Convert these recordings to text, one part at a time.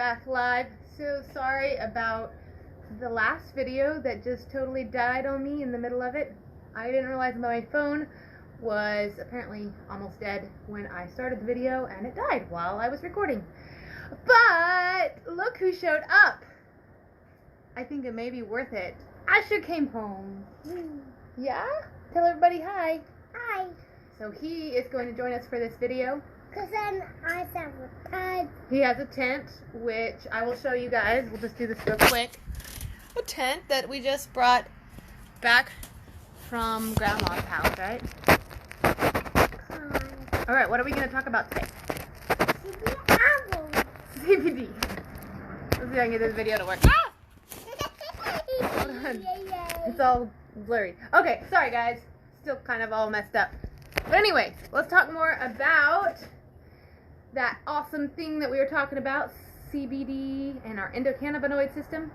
back live. So sorry about the last video that just totally died on me in the middle of it. I didn't realize that my phone was apparently almost dead when I started the video, and it died while I was recording. But look who showed up. I think it may be worth it. Asher came home. Yeah? Tell everybody hi. Hi. So he is going to join us for this video. Because then I have a tent. He has a tent, which I will show you guys. We'll just do this real quick. A tent that we just brought back from Grandma's house, right? Alright, what are we going to talk about today? CBD. Let's see if I can get this video to work. Ah! Hold on. It's all blurry. Okay, sorry guys. Still kind of all messed up. But anyway, let's talk more about that awesome thing that we were talking about, CBD and our endocannabanoid system.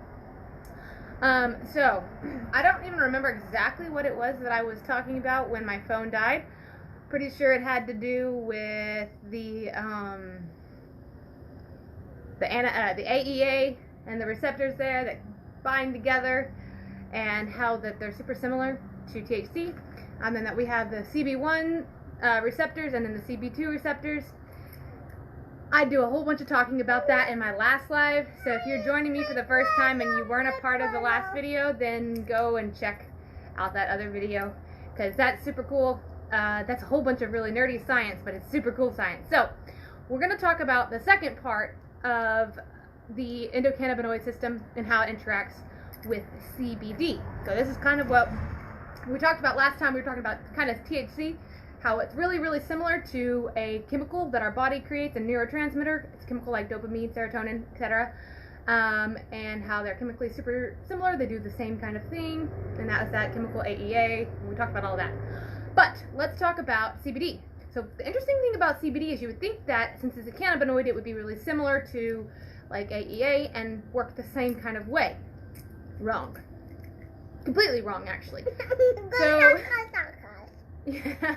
So, I don't even remember exactly what it was that I was talking about when my phone died. Pretty sure it had to do with the AEA and the receptors there that bind together, and how that they're super similar to THC, and then that we have the CB1 receptors and then the CB2 receptors. I do a whole bunch of talking about that in my last live, so if you're joining me for the first time and you weren't a part of the last video, then go and check out that other video, because that's super cool. That's a whole bunch of really nerdy science, but it's super cool science. So we're going to talk about the second part of the endocannabanoid system and how it interacts with CBD. So this is kind of what we talked about last time. We were talking about kind of THC, how it's really, really similar to a chemical that our body creates, a neurotransmitter. It's a chemical like dopamine, serotonin, etc. And how they're chemically super similar. They do the same kind of thing, and that is that chemical AEA. We talked about all that. But let's talk about CBD. So the interesting thing about CBD is you would think that since it's a cannabinoid, it would be really similar to like AEA and work the same kind of way. Wrong. Completely wrong, actually. So, yeah.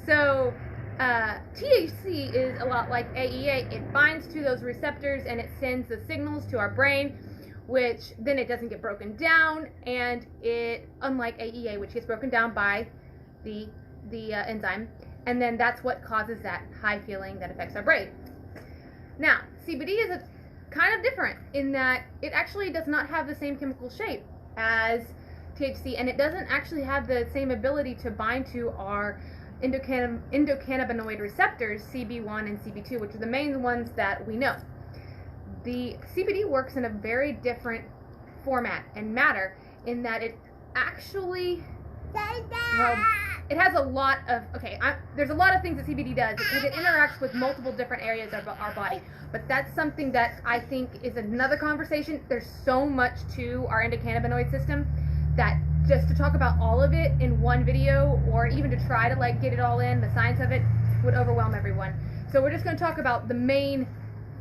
So, THC is a lot like AEA. It binds to those receptors and it sends the signals to our brain, which then it doesn't get broken down, and it, unlike AEA, which gets broken down by the enzyme, and then that's what causes that high feeling that affects our brain. Now, CBD is kind of different in that it actually does not have the same chemical shape as THC, and it doesn't actually have the same ability to bind to our endocannabanoid receptors, CB1 and CB2, which are the main ones that we know. The CBD works in a very different format and matter in that it actually, well, it has a lot of, there's a lot of things that CBD does because it interacts with multiple different areas of our body, but that's something that I think is another conversation. There's so much to our endocannabanoid system that just to talk about all of it in one video, or even to try to like get it all in, the science of it, would overwhelm everyone. So we're just going to talk about the main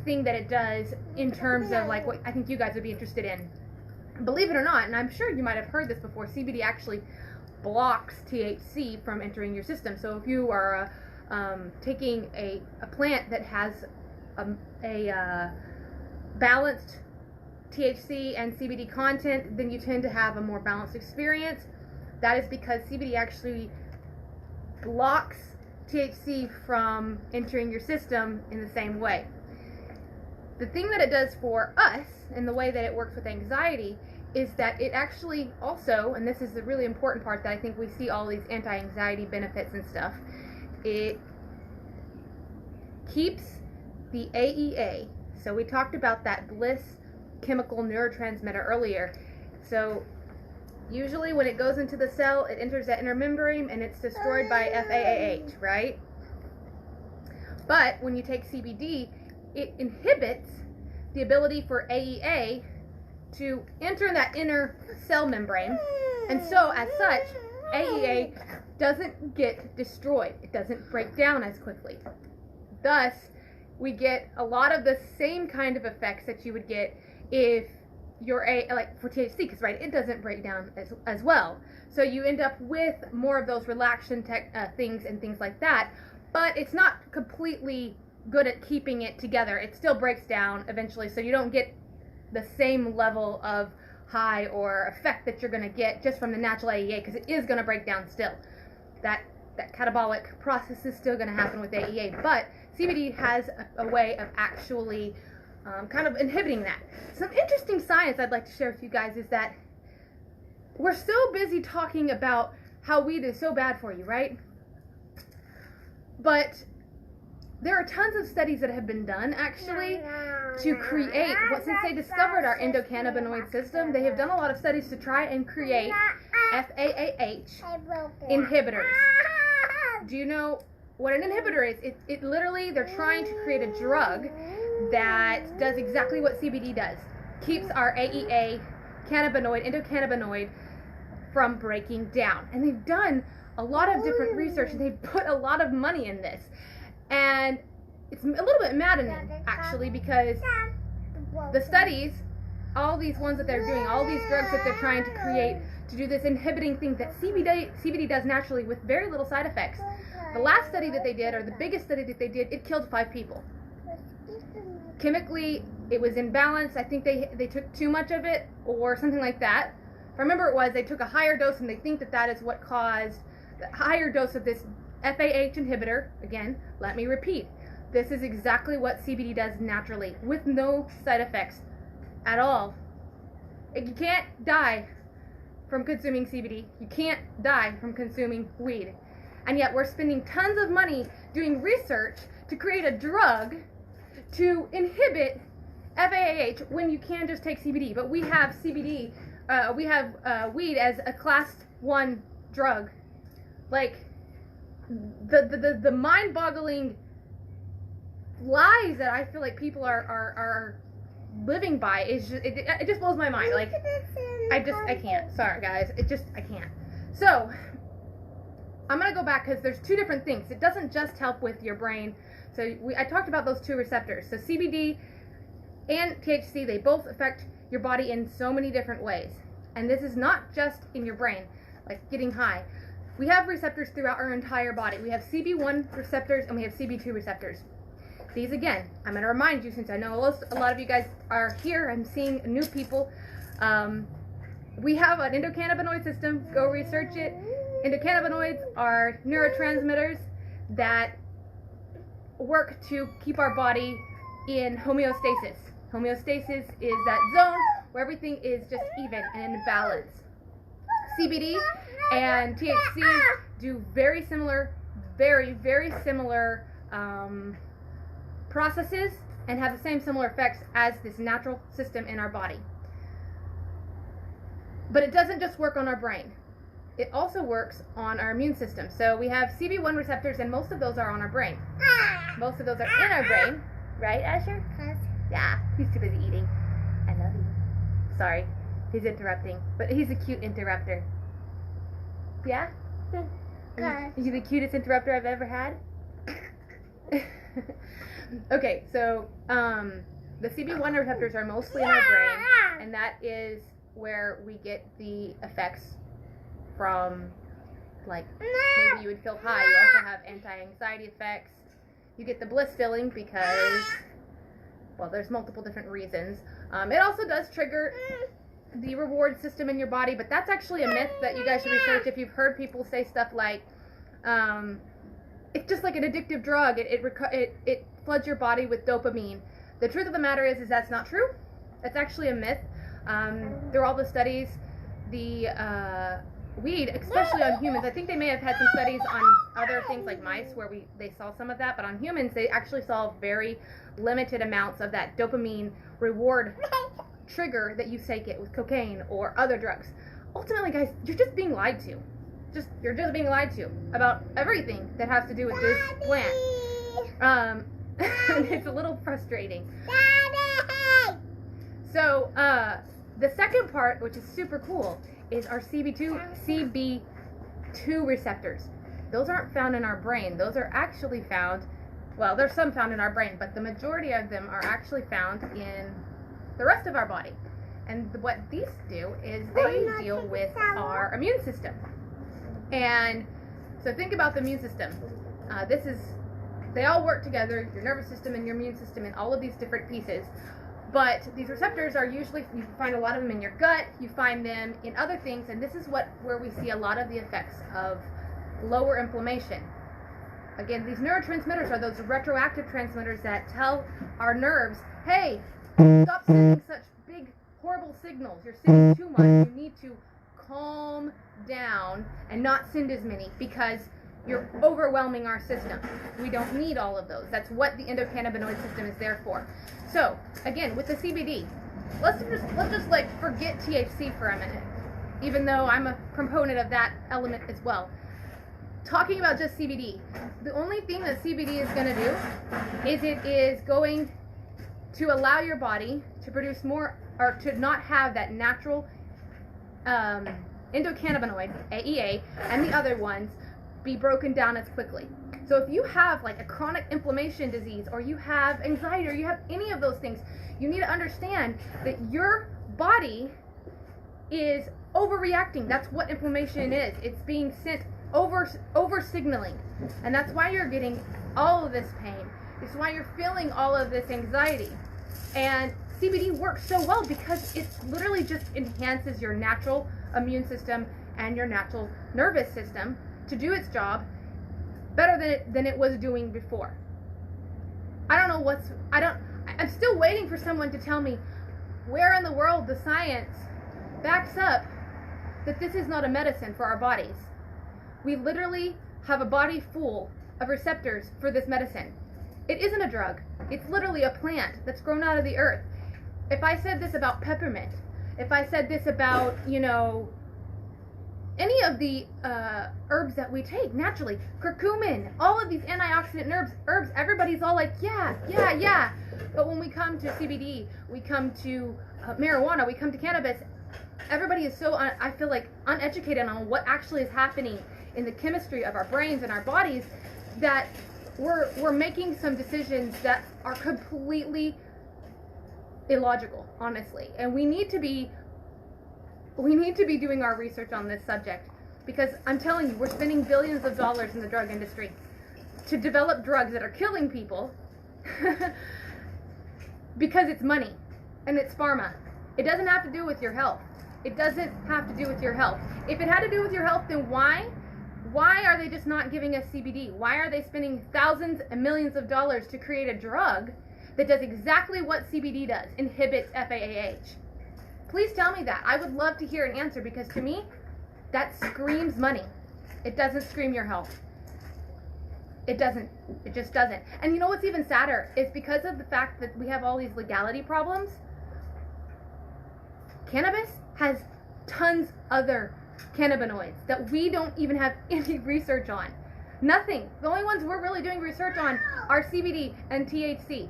thing that it does in terms of like what I think you guys would be interested in. Believe it or not, and I'm sure you might have heard this before, CBD actually blocks THC from entering your system. So if you are taking a plant that has a balanced THC and CBD content, then you tend to have a more balanced experience. That is because CBD actually blocks THC from entering your system in the same way. The thing that it does for us, and the way that it works with anxiety, is that it actually also, and this is the really important part that I think we see all these anti-anxiety benefits and stuff, it keeps the AEA. So we talked about that bliss chemical neurotransmitter earlier. So usually when it goes into the cell, it enters that inner membrane and it's destroyed by FAAH, right? But when you take CBD, it inhibits the ability for AEA to enter that inner cell membrane, and so as such, AEA doesn't get destroyed. It doesn't break down as quickly. Thus, we get a lot of the same kind of effects that you would get if you're like for THC, because right, it doesn't break down as well. So you end up with more of those relaxation things and things like that, but it's not completely good at keeping it together. It still breaks down eventually, so you don't get the same level of high or effect that you're going to get just from the natural AEA, because it is going to break down still. That catabolic process is still going to happen with AEA, but CBD has a way of actually kind of inhibiting that. Some interesting science I'd like to share with you guys is that we're so busy talking about how weed is so bad for you, right? But there are tons of studies that have been done actually to create, since they discovered our endocannabanoid system, they have done a lot of studies to try and create FAAH inhibitors. Do you know what an inhibitor is? It literally, they're trying to create a drug that does exactly what CBD does. Keeps our AEA, cannabanoid, endocannabanoid from breaking down. And they've done a lot of different research, and they've put a lot of money in this. And it's a little bit maddening, actually, because the studies, all these ones that they're doing, all these drugs that they're trying to create to do this inhibiting thing that CBD does naturally with very little side effects. The last study that they did, or the biggest study that they did, it killed 5 people. Chemically, it was imbalance. I think they took too much of it or something like that. If I remember, it was they took a higher dose, and they think that is what caused the higher dose of this FAH inhibitor. Again, let me repeat. This is exactly what CBD does naturally with no side effects at all. You can't die from consuming CBD. You can't die from consuming weed. And yet we're spending tons of money doing research to create a drug to inhibit FAAH when you can just take CBD. But we have CBD, we have weed as a class 1 drug. Like, the mind-boggling lies that I feel like people are living by is just, it just blows my mind. Like, I can't. Sorry, guys. I can't. So, I'm going to go back because there's 2 different things. It doesn't just help with your brain. So, I talked about those 2 receptors. So, CBD and THC, they both affect your body in so many different ways. And this is not just in your brain, like getting high. We have receptors throughout our entire body. We have CB1 receptors and we have CB2 receptors. These, again, I'm going to remind you, since I know a lot of you guys are here, I'm seeing new people. We have an endocannabanoid system. Go research it. Endocannabanoids are neurotransmitters that work to keep our body in homeostasis. Homeostasis is that zone where everything is just even and in balance. CBD and THC do very similar, very similar processes and have the same similar effects as this natural system in our body. But it doesn't just work on our brain. It also works on our immune system. So we have CB1 receptors, and most of those are on our brain. Most of those are in our brain. Right, Asher? Yeah, he's too busy eating. I love you. Sorry, he's interrupting. But he's a cute interrupter. Yeah? He's the cutest interrupter I've ever had. Okay, so the CB1 receptors are mostly in our brain, and that is where we get the effects from, like, maybe you would feel high. You also have anti-anxiety effects. You get the bliss feeling because, well, there's multiple different reasons. It also does trigger the reward system in your body, but that's actually a myth that you guys should research. If you've heard people say stuff like, it's just like an addictive drug. It floods your body with dopamine. The truth of the matter is that's not true. That's actually a myth. Through all the studies, the weed, especially on humans, I think they may have had some studies on other things like mice where they saw some of that, but on humans they actually saw very limited amounts of that dopamine reward trigger that you take it with cocaine or other drugs. Ultimately, guys, you're just being lied to. You're just being lied to about everything that has to do with this plant. It's a little frustrating. So, the second part, which is super cool, is our CB2 receptors. Those aren't found in our brain. Those are actually found, well, there's some found in our brain, but the majority of them are actually found in the rest of our body. And what these do is they deal with our immune system. And so think about the immune system. This is they all work together, your nervous system and your immune system and all of these different pieces. But these receptors are usually, you find a lot of them in your gut, you find them in other things, and this is where we see a lot of the effects of lower inflammation. Again, these neurotransmitters are those retroactive transmitters that tell our nerves, hey, stop sending such big, horrible signals. You're sending too much. You need to calm down and not send as many because you're overwhelming our system. We don't need all of those. That's what the endocannabanoid system is there for. So, again, with the CBD, let's just like forget THC for a minute, even though I'm a proponent of that element as well. Talking about just CBD, the only thing that CBD is going to do is it is going to allow your body to produce more, or to not have that natural endocannabanoid, AEA, and the other ones be broken down as quickly. So if you have like a chronic inflammation disease, or you have anxiety, or you have any of those things, you need to understand that your body is overreacting. That's what inflammation is. It's being sent over signaling, and that's why you're getting all of this pain. It's why you're feeling all of this anxiety. And CBD works so well because it literally just enhances your natural immune system and your natural nervous system to do its job better than it was doing before. I'm still waiting for someone to tell me where in the world the science backs up that this is not a medicine for our bodies. We literally have a body full of receptors for this medicine. It isn't a drug. It's literally a plant that's grown out of the earth. If I said this about peppermint, if I said this about, any of the herbs that we take naturally, curcumin, all of these antioxidant herbs, everybody's all like, yeah. But when we come to CBD, we come to marijuana, we come to cannabis, everybody is so, I feel like, uneducated on what actually is happening in the chemistry of our brains and our bodies, that we're making some decisions that are completely illogical, honestly. And we need to be doing our research on this subject, because I'm telling you, we're spending billions of dollars in the drug industry to develop drugs that are killing people because it's money and it's pharma. It doesn't have to do with your health. It doesn't have to do with your health. If it had to do with your health, then why are they just not giving us CBD? Why are they spending thousands and millions of dollars to create a drug that does exactly what CBD does, inhibits FAAH? Please tell me that. I would love to hear an answer, because to me, that screams money. It doesn't scream your health. It doesn't. It just doesn't. And you know what's even sadder is, because of the fact that we have all these legality problems, cannabis has tons other cannabanoids that we don't even have any research on. Nothing. The only ones we're really doing research on are CBD and THC.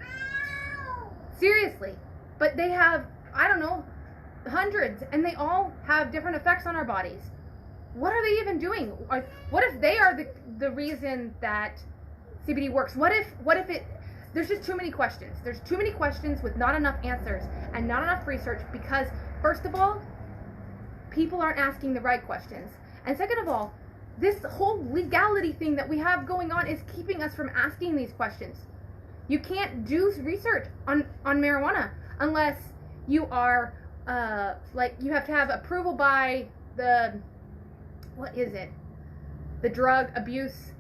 Seriously. But they have, I don't know, hundreds, and they all have different effects on our bodies. What are they even doing? What if they are the reason that CBD works? What if it, there's just too many questions. There's too many questions with not enough answers and not enough research, because first of all, people aren't asking the right questions. And second of all, this whole legality thing that we have going on is keeping us from asking these questions. You can't do research on marijuana unless you are you have to have approval by the, what is it? The drug abuse.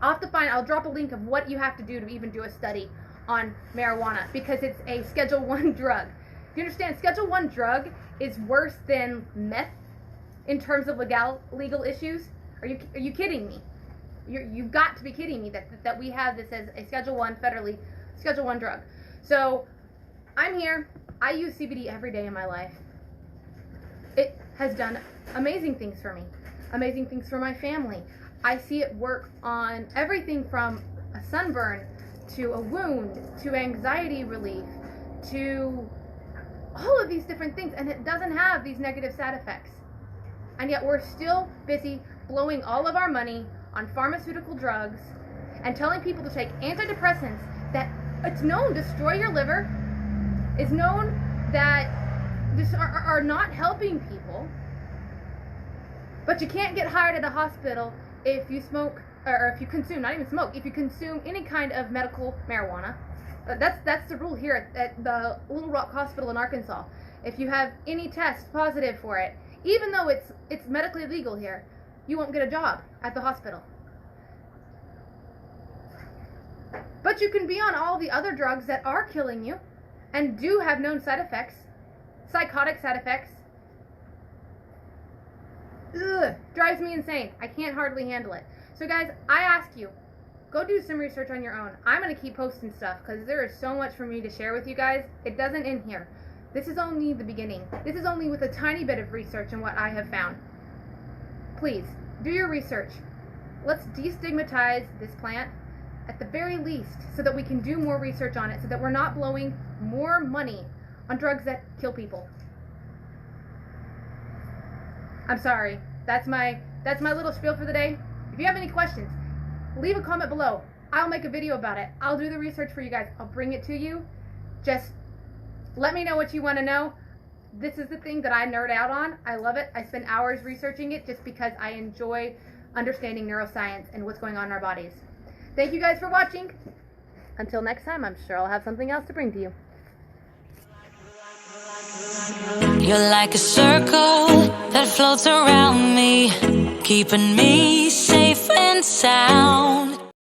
I'll drop a link of what you have to do to even do a study on marijuana, because it's a Schedule 1 drug. Do you understand? Schedule 1 drug is worse than meth in terms of legal issues. Are you kidding me? You've got to be kidding me that we have this as a Schedule 1 federally Schedule 1 drug. So I'm here. I use CBD every day in my life. It has done amazing things for me, amazing things for my family. I see it work on everything from a sunburn to a wound to anxiety relief to all of these different things, and it doesn't have these negative side effects. And yet we're still busy blowing all of our money on pharmaceutical drugs and telling people to take antidepressants that it's known destroy your liver, is known that just are not helping people. But you can't get hired at a hospital if you smoke or if you consume, not even smoke, if you consume any kind of medical marijuana, that's the rule here at the Little Rock Hospital in Arkansas. If you have any test positive for it, even though it's medically legal here, you won't get a job at the hospital. But you can be on all the other drugs that are killing you and do have known side effects, psychotic side effects. Ugh, drives me insane. I can't hardly handle it. So guys, I ask you, go do some research on your own. I'm going to keep posting stuff because there is so much for me to share with you guys. It doesn't end here. This is only the beginning. This is only with a tiny bit of research and what I have found. Please, do your research. Let's destigmatize this plant at the very least so that we can do more research on it, so that we're not blowing more money on drugs that kill people. I'm sorry. That's my little spiel for the day. If you have any questions, leave a comment below. I'll make a video about it. I'll do the research for you guys. I'll bring it to you. Just let me know what you want to know. This is the thing that I nerd out on. I love it. I spend hours researching it just because I enjoy understanding neuroscience and what's going on in our bodies. Thank you guys for watching. Until next time, I'm sure I'll have something else to bring to you. You're like a circle that floats around me, keeping me safe and sound.